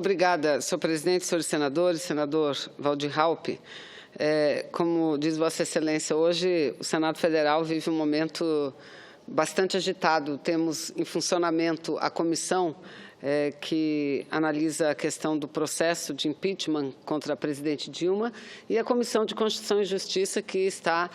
Obrigada, senhor presidente, senhores senadores, senador Waldir Raupp. Como diz Vossa Excelência, hoje o Senado Federal vive um momento bastante agitado. Temos em funcionamento a comissão que analisa a questão do processo de impeachment contra a presidente Dilma e a Comissão de Constituição e Justiça, que está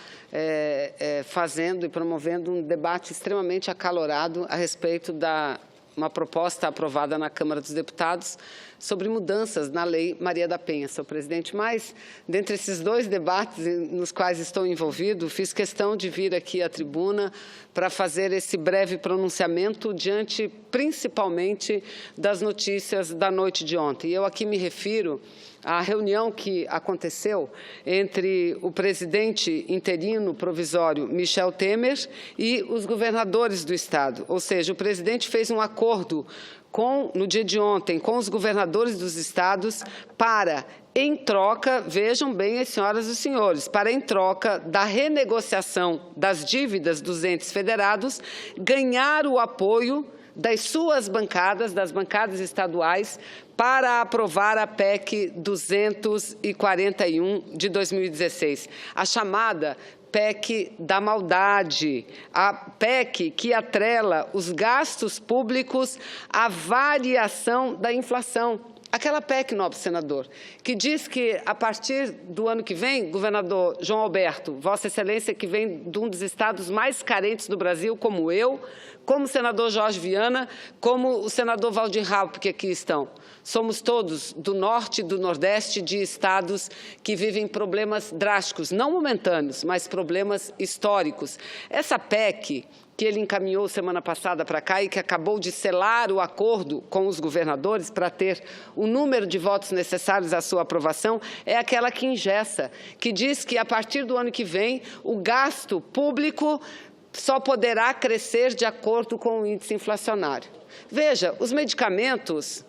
fazendo e promovendo um debate extremamente acalorado a respeito da uma proposta aprovada na Câmara dos Deputados sobre mudanças na Lei Maria da Penha, senhor presidente. Mas, dentre esses dois debates nos quais estou envolvido, fiz questão de vir aqui à tribuna para fazer esse breve pronunciamento diante, principalmente, das notícias da noite de ontem. E eu aqui me refiro à reunião que aconteceu entre o presidente interino provisório Michel Temer e os governadores do Estado. Ou seja, o presidente fez um acordo no dia de ontem com os governadores dos estados para, em troca, vejam bem as senhoras e os senhores, para, em troca da renegociação das dívidas dos entes federados, ganhar o apoio das suas bancadas, das bancadas estaduais, para aprovar a PEC 241 de 2016, a chamada PEC da maldade, a PEC que atrela os gastos públicos à variação da inflação. Aquela PEC, nobre senador, que diz que, a partir do ano que vem, governador João Alberto, Vossa Excelência, que vem de um dos estados mais carentes do Brasil, como eu, como o senador Jorge Viana, como o senador Waldir Raupp, que aqui estão. Somos todos do norte e do nordeste de estados que vivem problemas drásticos, não momentâneos, mas problemas históricos. Essa PEC que ele encaminhou semana passada para cá e que acabou de selar o acordo com os governadores para ter o número de votos necessários à sua aprovação, é aquela que engessa, que diz que, a partir do ano que vem, o gasto público só poderá crescer de acordo com o índice inflacionário. Veja, os medicamentos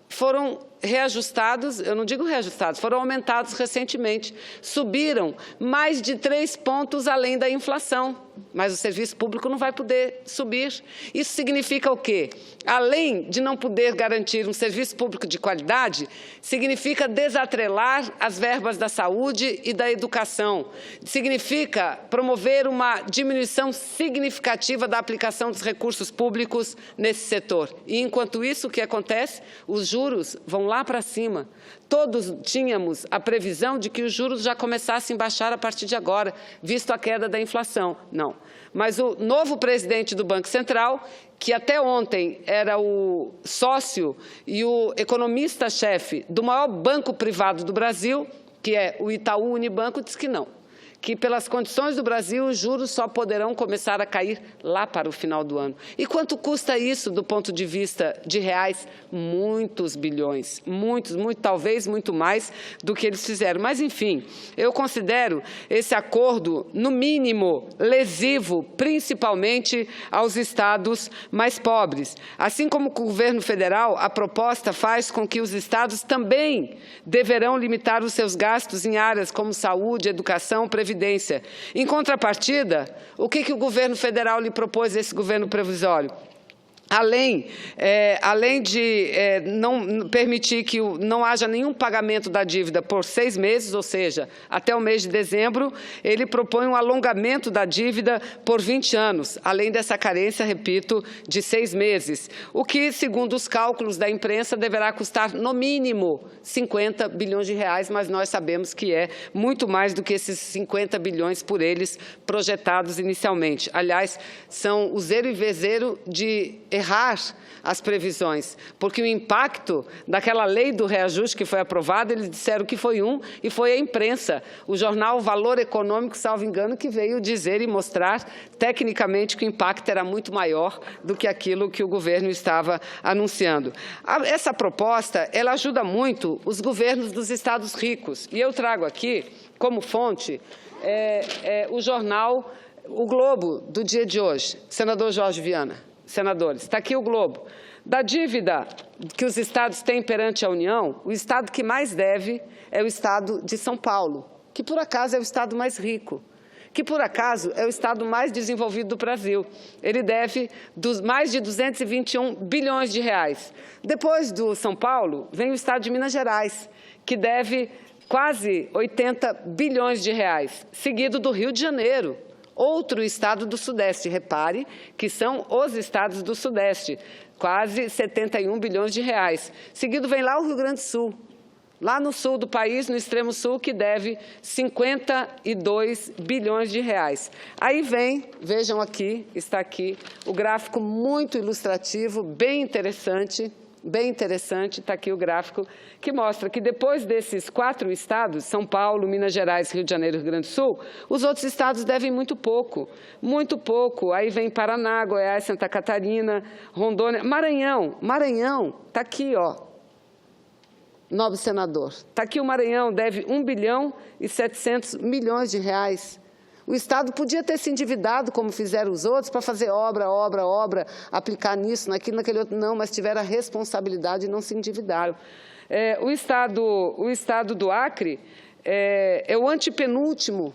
foram reajustados, eu não digo reajustados, foram aumentados recentemente, subiram mais de 3 pontos além da inflação. Mas o serviço público não vai poder subir. Isso significa o quê? Além de não poder garantir um serviço público de qualidade, significa desatrelar as verbas da saúde e da educação. Significa promover uma diminuição significativa da aplicação dos recursos públicos nesse setor. E, enquanto isso, o que acontece? Os juros vão lá para cima. Todos tínhamos a previsão de que os juros já começassem a baixar a partir de agora, visto a queda da inflação. Não. Mas o novo presidente do Banco Central, que até ontem era o sócio e o economista-chefe do maior banco privado do Brasil, que é o Itaú Unibanco, disse que não. Que, pelas condições do Brasil, os juros só poderão começar a cair lá para o final do ano. E quanto custa isso do ponto de vista de reais? Muitos bilhões, talvez muito mais do que eles fizeram. Mas, enfim, eu considero esse acordo, no mínimo, lesivo, principalmente aos estados mais pobres. Assim como o governo federal, a proposta faz com que os estados também deverão limitar os seus gastos em áreas como saúde, educação, previdência. Em contrapartida, o que o governo federal lhe propôs a esse governo provisório? Além de não permitir que não haja nenhum pagamento da dívida por 6 meses, ou seja, até o mês de dezembro, ele propõe um alongamento da dívida por 20 anos, além dessa carência, repito, de 6 meses, o que, segundo os cálculos da imprensa, deverá custar, no mínimo, 50 bilhões de reais, mas nós sabemos que é muito mais do que esses 50 bilhões por eles projetados inicialmente. Aliás, são o zero e vezero de errar as previsões, porque o impacto daquela lei do reajuste que foi aprovada, eles disseram que foi e foi a imprensa, o jornal Valor Econômico, salvo engano, que veio dizer e mostrar tecnicamente que o impacto era muito maior do que aquilo que o governo estava anunciando. Essa proposta, ela ajuda muito os governos dos estados ricos, e eu trago aqui, como fonte, o jornal O Globo, do dia de hoje, senador Jorge Viana. Senadores, está aqui o Globo. Da dívida que os estados têm perante a União, o estado que mais deve é o estado de São Paulo, que por acaso é o estado mais rico. que, por acaso, é o estado mais desenvolvido do Brasil. Ele deve mais de 221 bilhões de reais. Depois do São Paulo, vem o estado de Minas Gerais, que deve quase 80 bilhões de reais, seguido do Rio de Janeiro, outro estado do Sudeste. Repare que são os estados do Sudeste, quase 71 bilhões de reais. Seguido vem lá o Rio Grande do Sul, lá no sul do país, no extremo sul, que deve 52 bilhões de reais. Aí vem, vejam aqui, está aqui, o gráfico muito ilustrativo, bem interessante, está aqui o gráfico, que mostra que depois desses 4 estados, São Paulo, Minas Gerais, Rio de Janeiro e Rio Grande do Sul, os outros estados devem muito pouco, muito pouco. Aí vem Paraná, Goiás, Santa Catarina, Rondônia, Maranhão, está aqui, ó, nobre senador, está aqui o Maranhão, deve 1 bilhão e 700 milhões de reais. O Estado podia ter se endividado, como fizeram os outros, para fazer obra, aplicar nisso, naquilo, naquele outro. Não, mas tiveram a responsabilidade e não se endividaram. O estado do Acre é o antepenúltimo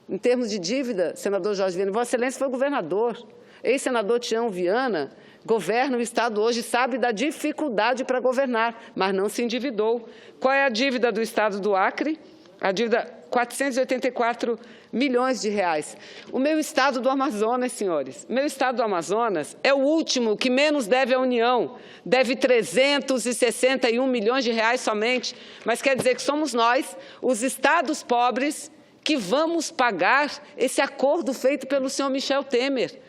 em termos de dívida, senador Jorge Viana. Vossa Excelência foi governador. Ex-senador Tião Viana governa o Estado hoje, sabe da dificuldade para governar, mas não se endividou. Qual é a dívida do Estado do Acre? A dívida, 484 milhões de reais. O meu estado do Amazonas, senhores, meu estado do Amazonas é o último que menos deve à União, deve 361 milhões de reais somente, mas quer dizer que somos nós, os estados pobres, que vamos pagar esse acordo feito pelo senhor Michel Temer.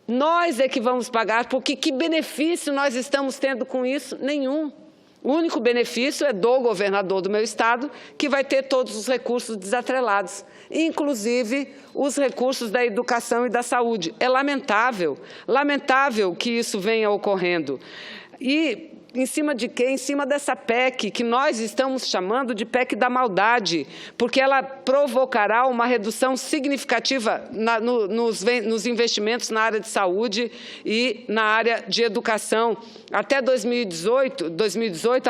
Nós é que vamos pagar, porque que benefício nós estamos tendo com isso? Nenhum. O único benefício é do governador do meu estado, que vai ter todos os recursos desatrelados, inclusive os recursos da educação e da saúde. É lamentável que isso venha ocorrendo. E em cima de quê? Em cima dessa PEC, que nós estamos chamando de PEC da maldade, porque ela provocará uma redução significativa nos investimentos na área de saúde e na área de educação. Até 2018,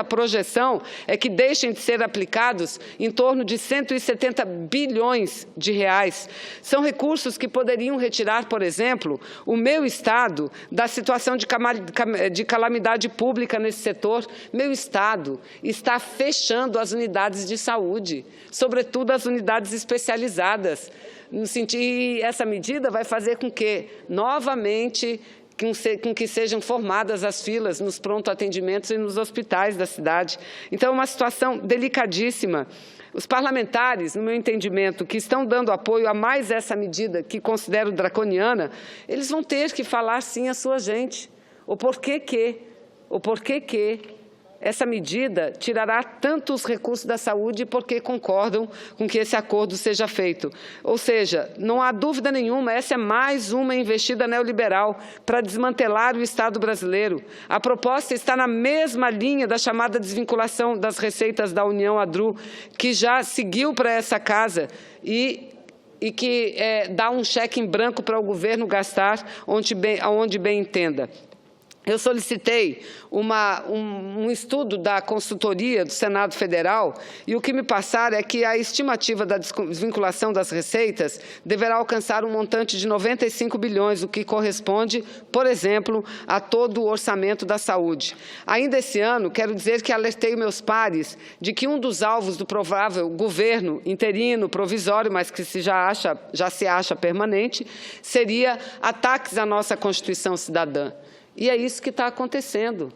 a projeção é que deixem de ser aplicados em torno de 170 bilhões de reais. São recursos que poderiam retirar, por exemplo, o meu estado da situação de calamidade pública nesse setor. Meu estado está fechando as unidades de saúde, sobretudo as unidades especializadas. E essa medida vai fazer com que, novamente, com que sejam formadas as filas nos pronto-atendimentos e nos hospitais da cidade. Então, é uma situação delicadíssima. Os parlamentares, no meu entendimento, que estão dando apoio a mais essa medida, que considero draconiana, eles vão ter que falar, sim, à sua gente. O porquê que essa medida tirará tantos recursos da saúde e porque concordam com que esse acordo seja feito. Ou seja, não há dúvida nenhuma, essa é mais uma investida neoliberal para desmantelar o Estado brasileiro. A proposta está na mesma linha da chamada desvinculação das receitas da União ADRU, que já seguiu para essa casa e que dá um cheque em branco para o governo gastar onde bem entenda. Eu solicitei um estudo da consultoria do Senado Federal e o que me passaram é que a estimativa da desvinculação das receitas deverá alcançar um montante de 95 bilhões, o que corresponde, por exemplo, a todo o orçamento da saúde. Ainda esse ano, quero dizer que alertei meus pares de que um dos alvos do provável governo interino, provisório, mas que já se acha permanente, seria ataques à nossa Constituição cidadã. E é isso que está acontecendo,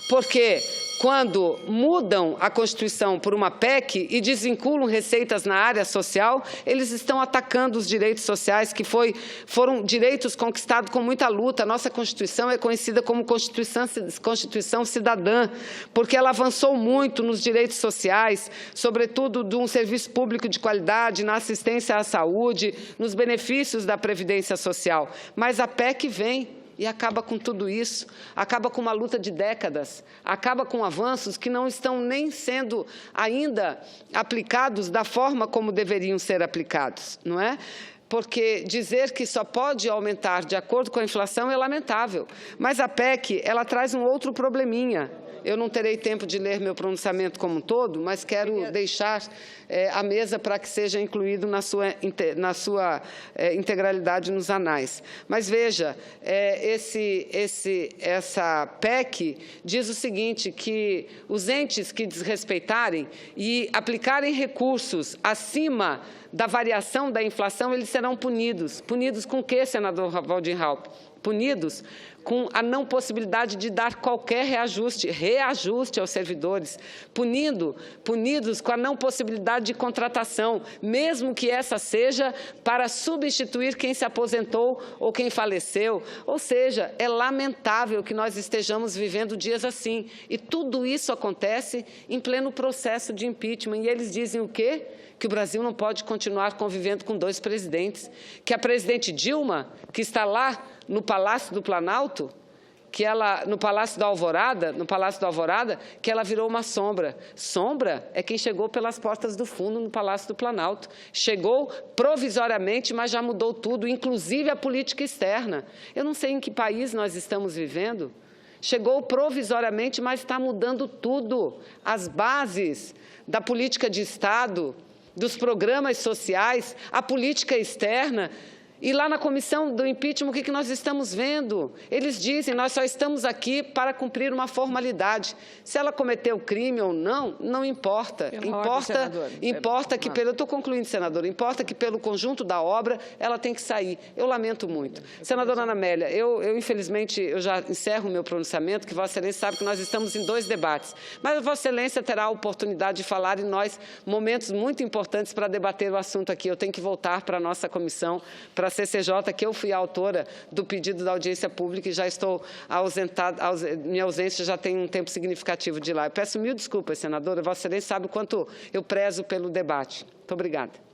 porque quando mudam a Constituição por uma PEC e desvinculam receitas na área social, eles estão atacando os direitos sociais, que foram direitos conquistados com muita luta. A nossa Constituição é conhecida como Constituição Cidadã, porque ela avançou muito nos direitos sociais, sobretudo de um serviço público de qualidade, na assistência à saúde, nos benefícios da Previdência Social. Mas a PEC vem e acaba com tudo isso, acaba com uma luta de décadas, acaba com avanços que não estão nem sendo ainda aplicados da forma como deveriam ser aplicados, não é? Porque dizer que só pode aumentar de acordo com a inflação é lamentável. Mas a PEC, ela traz um outro probleminha, eu não terei tempo de ler meu pronunciamento como um todo, mas quero deixar à mesa para que seja incluído na sua integralidade nos anais. Mas veja, essa PEC diz o seguinte, que os entes que desrespeitarem e aplicarem recursos acima da variação da inflação, eles serão punidos. Punidos com o quê, senador Valdir Raupp? Punidos com a não possibilidade de dar qualquer reajuste aos servidores, punidos com a não possibilidade de contratação, mesmo que essa seja para substituir quem se aposentou ou quem faleceu. Ou seja, é lamentável que nós estejamos vivendo dias assim. E tudo isso acontece em pleno processo de impeachment. E eles dizem o quê? Que o Brasil não pode continuar convivendo com 2 presidentes, que a presidente Dilma, que está lá no Palácio do Planalto, no Palácio da Alvorada, que ela virou uma sombra. Sombra é quem chegou pelas portas do fundo no Palácio do Planalto. Chegou provisoriamente, mas já mudou tudo, inclusive a política externa. Eu não sei em que país nós estamos vivendo. Chegou provisoriamente, mas está mudando tudo. As bases da política de Estado, dos programas sociais, a política externa. E lá na comissão do impeachment, o que nós estamos vendo? Eles dizem, nós só estamos aqui para cumprir uma formalidade. Se ela cometeu crime ou não, não importa. Importa que pelo... Eu estou concluindo, senadora. Importa que pelo conjunto da obra ela tem que sair. Eu lamento muito. Senadora Ana Amélia, infelizmente, eu já encerro o meu pronunciamento, que Vossa Excelência sabe que nós estamos em 2 debates. Mas Vossa Excelência terá a oportunidade de falar em momentos muito importantes para debater o assunto aqui. Eu tenho que voltar para a nossa comissão, para a CCJ, que eu fui a autora do pedido da audiência pública e já estou ausentada, minha ausência já tem um tempo significativo de lá. Eu peço mil desculpas, senadora, Vossa Excelência sabe o quanto eu prezo pelo debate. Muito obrigada.